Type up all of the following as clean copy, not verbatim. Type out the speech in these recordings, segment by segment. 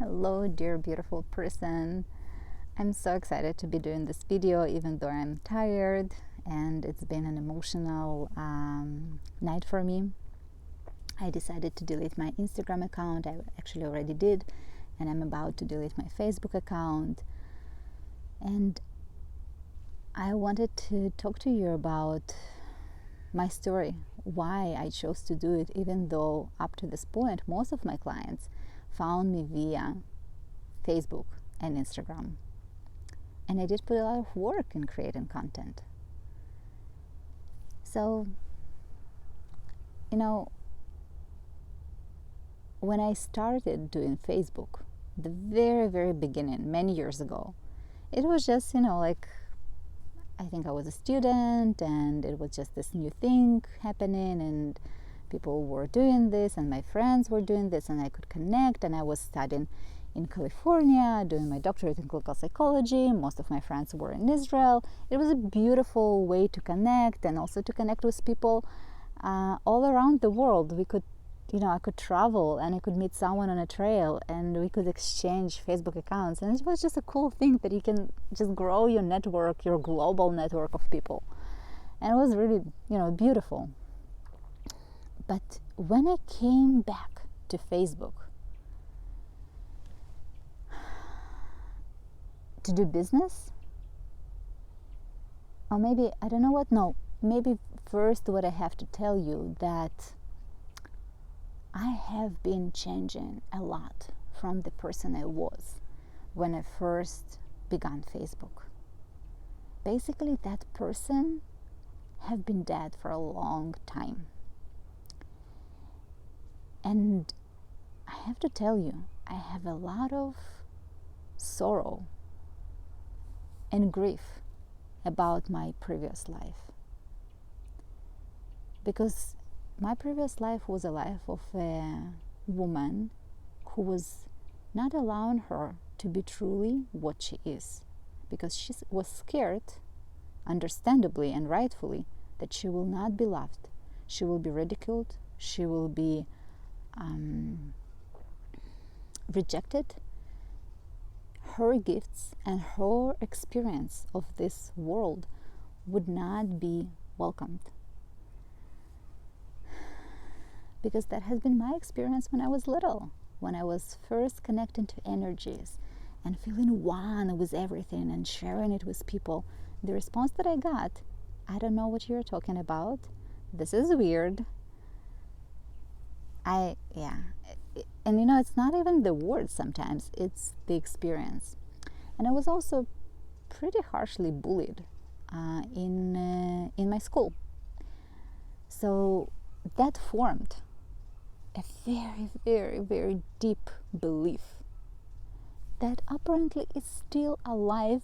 Hello, dear beautiful person. I'm so excited to be doing this video, even though I'm tired and it's been an emotional night for me. I decided to delete my Instagram account. I actually already did, and I'm about to delete my Facebook account. And I wanted to talk to you about my story, why I chose to do it, even though up to this point, most of my clients found me via Facebook and Instagram. And I did put a lot of work in creating content. So, when I started doing Facebook, the very, very beginning, many years ago, it was just, I think I was a student and it was just this new thing happening and people were doing this and my friends were doing this and I could connect, and I was studying in California, doing my doctorate in clinical psychology. Most of my friends were in Israel. It was a beautiful way to connect, and also to connect with people all around the world. We could, I could travel and I could meet someone on a trail and we could exchange Facebook accounts. And it was just a cool thing that you can just grow your network, your global network of people. And it was really, beautiful. But when I came back to Facebook to do business, or maybe, I don't know what, no, maybe first what I have to tell you that I have been changing a lot from the person I was when I first began Facebook. Basically, that person have been dead for a long time. And I have to tell you, I have a lot of sorrow and grief about my previous life. Because my previous life was a life of a woman who was not allowing her to be truly what she is, because she was scared, understandably and rightfully, that she will not be loved. She will be ridiculed. She will be rejected. Her gifts and her experience of this world would not be welcomed. Because that has been my experience when I was little, when I was first connecting to energies and feeling one with everything and sharing it with people. The response that I got, I don't know what you're talking about. This is weird. And it's not even the words sometimes, it's the experience. And I was also pretty harshly bullied in my school. So that formed a very, very, very deep belief that apparently is still alive,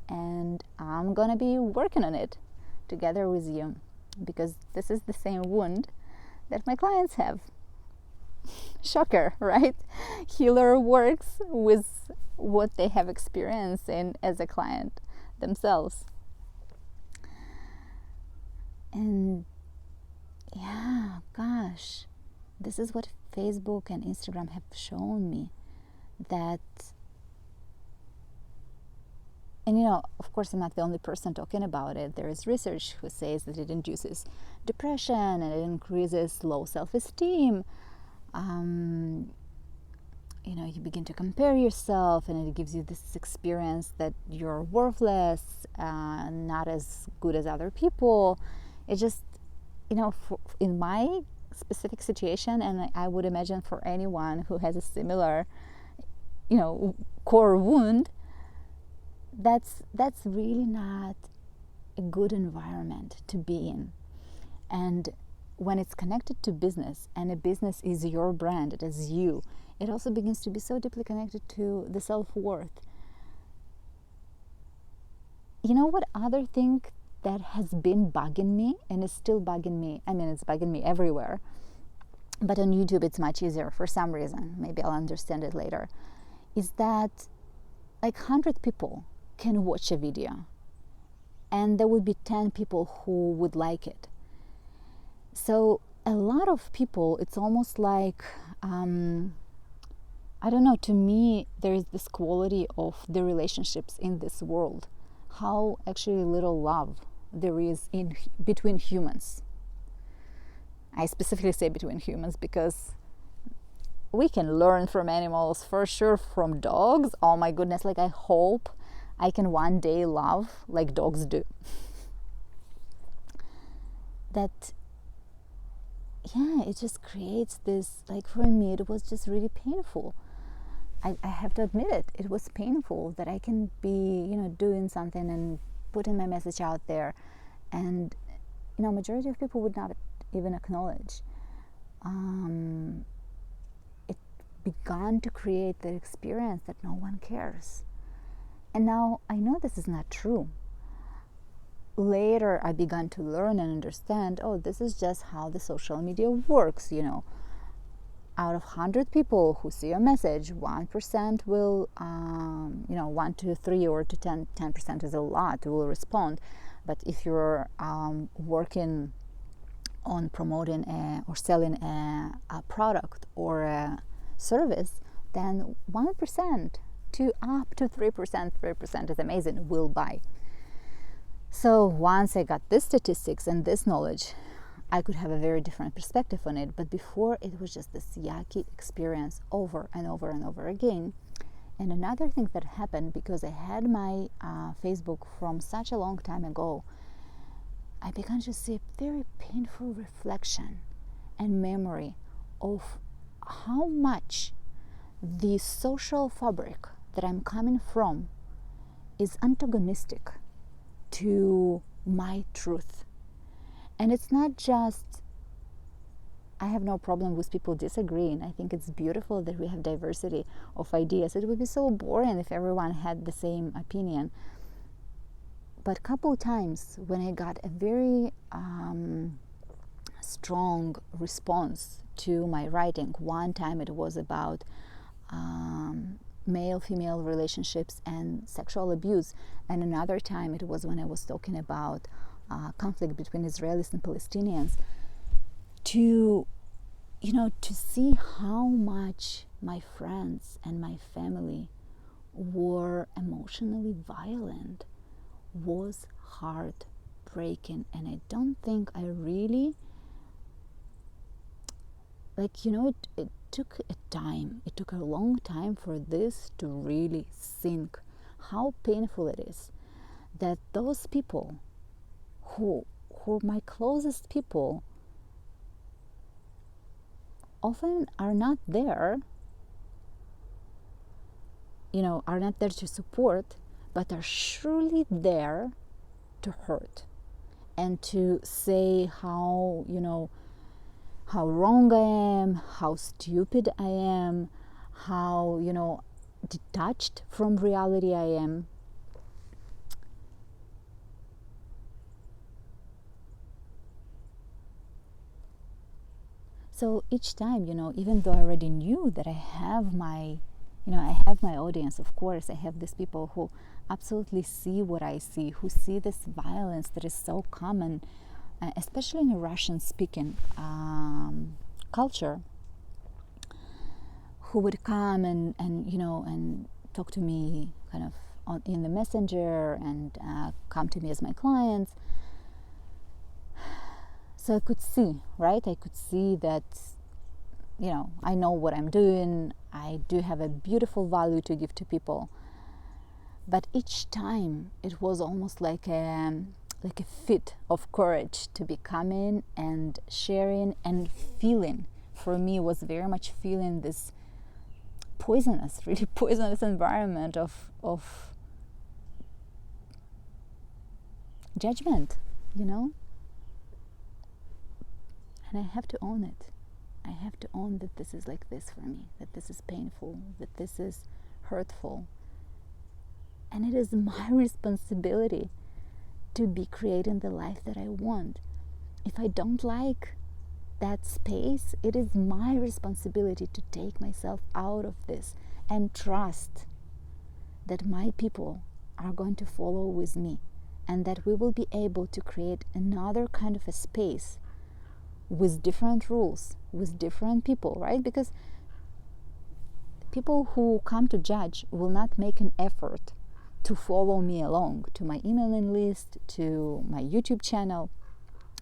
and I'm gonna be working on it together with you, because this is the same wound that my clients have. Shocker, right? Healer works with what they have experienced in as a client themselves. And yeah, gosh, this is what Facebook and Instagram have shown me, that, and of course I'm not the only person talking about it. There is research who says that it induces depression and it increases low self-esteem. You begin to compare yourself, and it gives you this experience that you're worthless, not as good as other people. It just, in my specific situation, and I would imagine for anyone who has a similar, core wound, that's really not a good environment to be in. And when it's connected to business, and a business is your brand, it is you, it also begins to be so deeply connected to the self-worth. What other thing that has been bugging me, and is still bugging me, it's bugging me everywhere, but on YouTube it's much easier for some reason, maybe I'll understand it later, is that 100 people can watch a video and there would be 10 people who would like it. So a lot of people, it's almost like I don't know, to me there is this quality of the relationships in this world, how actually little love there is in between humans. I specifically say between humans because we can learn from animals, for sure, from dogs. Oh my goodness, like I hope I can one day love like dogs do. That, yeah, it just creates this, like for me, it was just really painful. I have to admit it. It was painful that I can be, doing something and putting my message out there, and majority of people would not even acknowledge. It began to create the experience that no one cares. And now I know this is not true. Later I began to learn and understand, oh, this is just how the social media works. Out of 100 people who see a message, 1% will 1 to 3 or to 10% is a lot, will respond. But if you're working on promoting or selling a product or a service, then 1% to up to 3% is amazing, will buy. So once I got this statistics and this knowledge, I could have a very different perspective on it. But before, it was just this yucky experience over and over and over again. And another thing that happened, because I had my Facebook from such a long time ago, I began to see a very painful reflection and memory of how much the social fabric that I'm coming from is antagonistic to my truth. And it's not just, I have no problem with people disagreeing. I think it's beautiful that we have diversity of ideas. It would be so boring if everyone had the same opinion. But a couple times when I got a very strong response to my writing, one time it was about male-female relationships and sexual abuse, and another time it was when I was talking about conflict between Israelis and Palestinians, to see how much my friends and my family were emotionally violent was heartbreaking. And I don't think I really, it took a time, it took a long time for this to really sink, how painful it is that those people who my closest people often are not there, are not there to support, but are surely there to hurt and to say how wrong I am, how stupid I am, how detached from reality I am. So each time, even though I already knew that I have my audience, of course, I have these people who absolutely see what I see, who see this violence that is so common, especially in a Russian-speaking culture, who would come and talk to me kind of in the messenger and come to me as my clients. So I could see, right? I could see that, I know what I'm doing. I do have a beautiful value to give to people. But each time it was almost like a fit of courage to be coming and sharing and feeling. For me, was very much feeling this really poisonous environment of judgment, And I have to own it. I have to own that this is like this for me, that this is painful, that this is hurtful. And it is my responsibility to be creating the life that I want. If I don't like that space, it is my responsibility to take myself out of this and trust that my people are going to follow with me, and that we will be able to create another kind of a space with different rules, with different people, right? Because people who come to judge will not make an effort to follow me along to my emailing list, to my YouTube channel.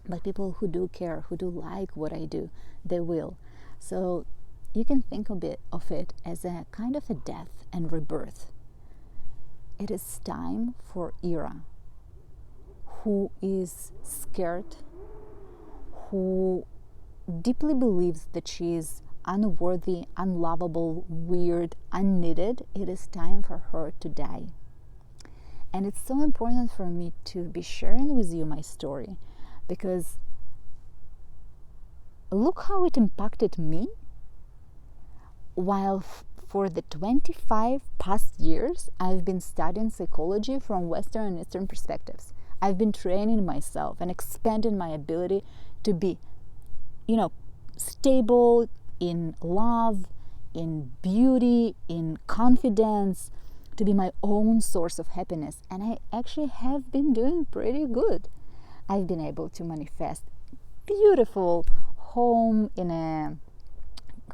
But people who do care, who do like what I do, they will. So you can think of it as a kind of a death and rebirth. It is time for Ira, who is scared, who deeply believes that she is unworthy, unlovable, weird, unneeded. It is time for her to die. And it's so important for me to be sharing with you my story, because look how it impacted me. While for the 25 past years, I've been studying psychology from Western and Eastern perspectives. I've been training myself and expanding my ability to be, stable in love, in beauty, in confidence, to be my own source of happiness. And I actually have been doing pretty good. I've been able to manifest beautiful home in a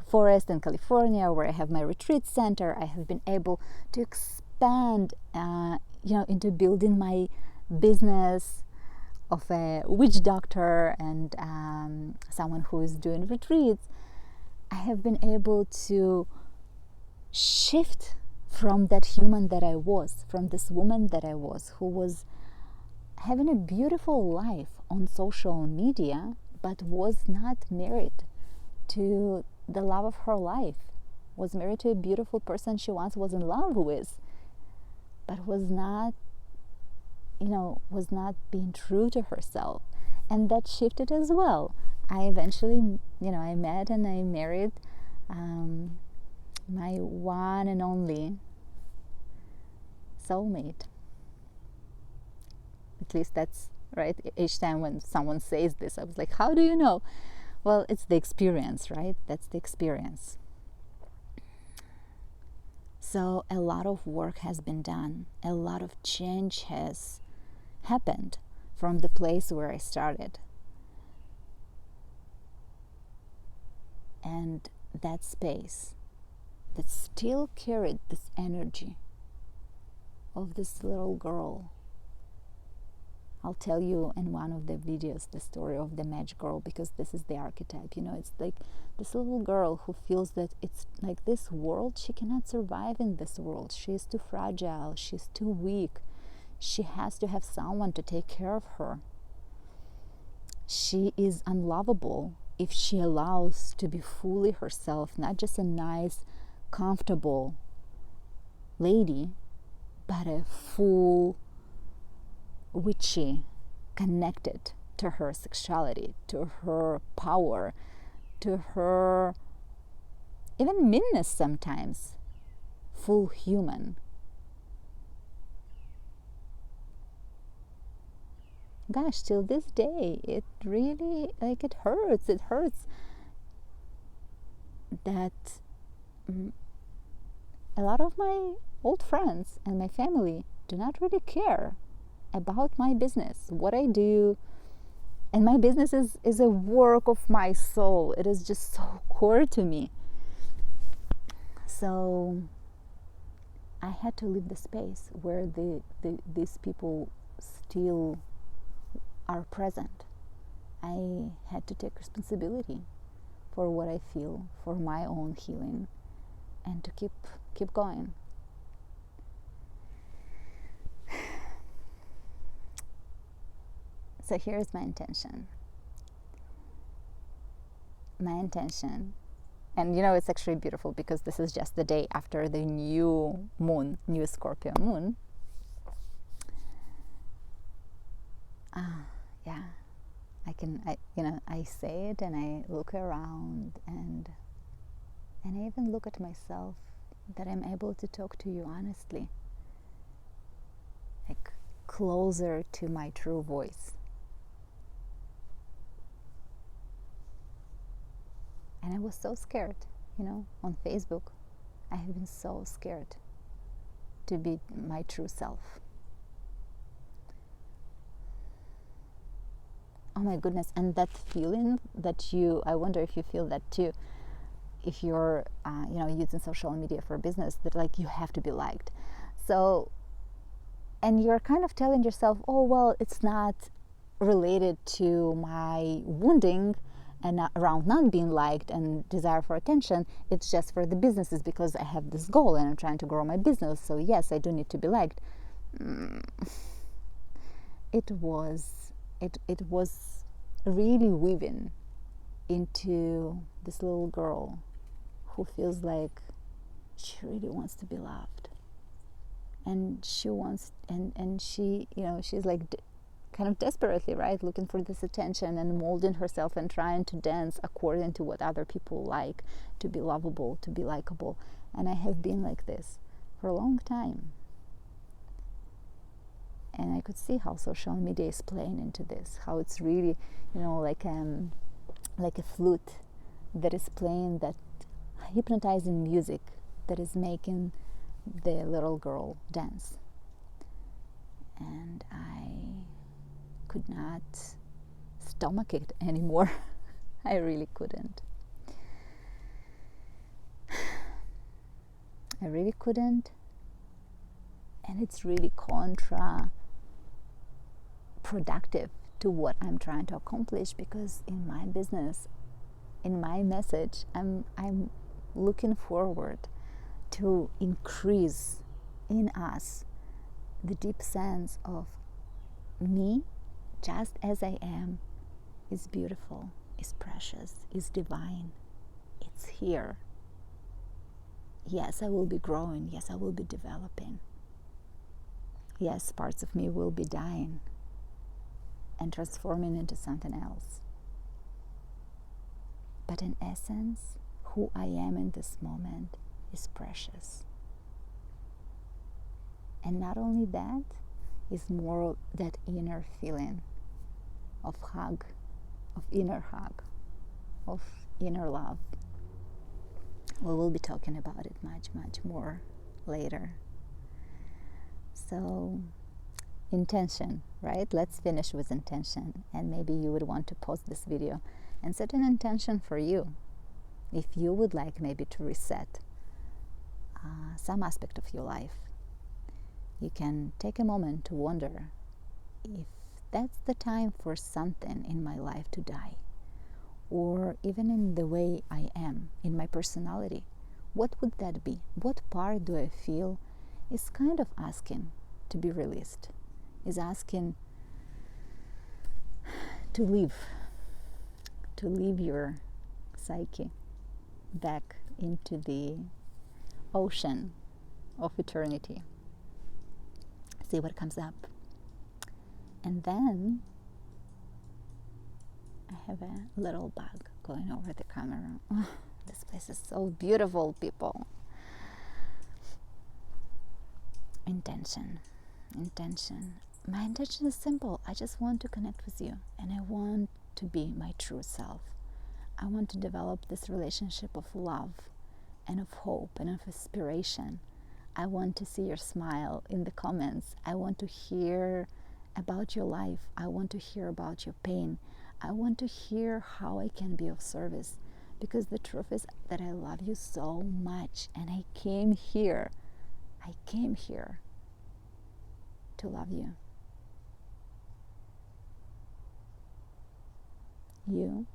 forest in California where I have my retreat center. I have been able to expand into building my business of a witch doctor and someone who is doing retreats. I have been able to shift from that human that I was, from this woman that I was, who was having a beautiful life on social media, but was not married to the love of her life, was married to a beautiful person she once was in love with, but was not being true to herself. And that shifted as well. I eventually, I met and I married my one and only soulmate. At least that's right. Each time when someone says this, I was like, how do you know? Well, it's the experience, right? That's the experience. So a lot of work has been done. A lot of change has happened from the place where I started. And that space that still carried this energy of this little girl. I'll tell you in one of the videos the story of the match girl, because this is the archetype. It's like this little girl who feels that it's like this world, she cannot survive in this world. She is too fragile, she's too weak. She has to have someone to take care of her. She is unlovable if she allows to be fully herself, not just a nice, comfortable lady, but a full witchy, connected to her sexuality, to her power, to her even meanness sometimes, full human. Gosh, till this day, it really, it hurts. It hurts that a lot of my old friends and my family do not really care about my business, what I do. And my business is a work of my soul. It is just so core to me. So I had to leave the space where these people still are present. I had to take responsibility for what I feel, for my own healing, and to keep going. So here's my intention. My intention, and it's actually beautiful because this is just the day after the new moon, new Scorpio moon. I say it and I look around and I even look at myself, that I'm able to talk to you honestly, like closer to my true voice. And I was so scared, on Facebook. I have been so scared to be my true self. Oh my goodness, and that feeling that I wonder if you feel that too. if you're using social media for business, that like you have to be liked. So, and you're kind of telling yourself, oh well, it's not related to my wounding and around not being liked and desire for attention. It's just for the businesses because I have this goal and I'm trying to grow my business, so yes, I do need to be liked. It was really weaving into this little girl who feels like she really wants to be loved, and she wants, and she, she's like kind of desperately, right, looking for this attention and molding herself and trying to dance according to what other people like, to be lovable, to be likable. And I have been like this for a long time, and I could see how social media is playing into this, how it's really, like a flute that is playing that hypnotizing music that is making the little girl dance. And I could not stomach it anymore. I really couldn't. I really couldn't. And it's really productive to what I'm trying to accomplish, because in my business, in my message, I'm looking forward to increase in us the deep sense of me, just as I am, is beautiful, is precious, is divine. It's here. Yes, I will be growing. Yes, I will be developing. Yes, parts of me will be dying and transforming into something else. But in essence, who I am in this moment is precious. And not only that, is more that inner feeling of hug, of inner hug, of inner love. We will be talking about it much, much more later. So, intention, right? Let's finish with intention. And maybe you would want to pause this video and set an intention for you. If you would like maybe to reset some aspect of your life, you can take a moment to wonder if that's the time for something in my life to die, or even in the way I am, in my personality. What would that be? What part do I feel is kind of asking to be released, is asking to leave your psyche back into the ocean of eternity. See what comes up. And then I have a little bug going over the camera. Oh, this place is so beautiful, people. Intention. My intention is simple. I just want to connect with you, and I want to be my true self. I want to develop this relationship of love and of hope and of inspiration. I want to see your smile in the comments. I want to hear about your life. I want to hear about your pain. I want to hear how I can be of service, because the truth is that I love you so much, and I came here to love you. You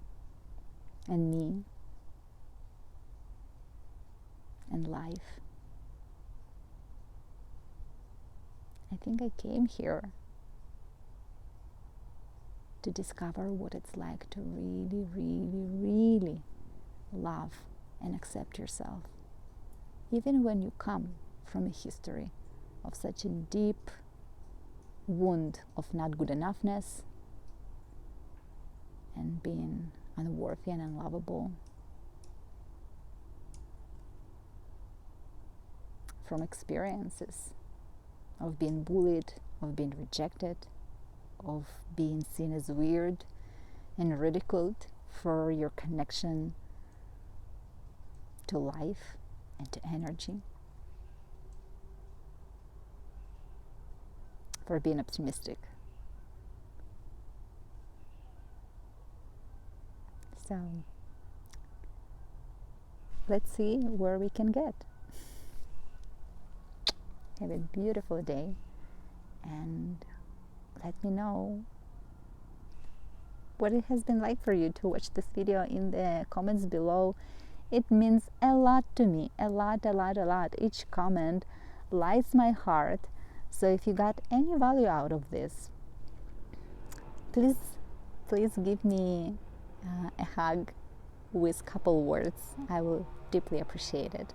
and me and life. I think I came here to discover what it's like to really, really, really love and accept yourself, even when you come from a history of such a deep wound of not good enoughness and being unworthy and unlovable, from experiences of being bullied, of being rejected, of being seen as weird and ridiculed for your connection to life and to energy, for being optimistic. So let's see where we can get. Have a beautiful day, and let me know what it has been like for you to watch this video in the comments below. It means a lot to me, a lot, a lot, a lot. Each comment lights my heart. So if you got any value out of this, please give me a hug with couple words. I will deeply appreciate it.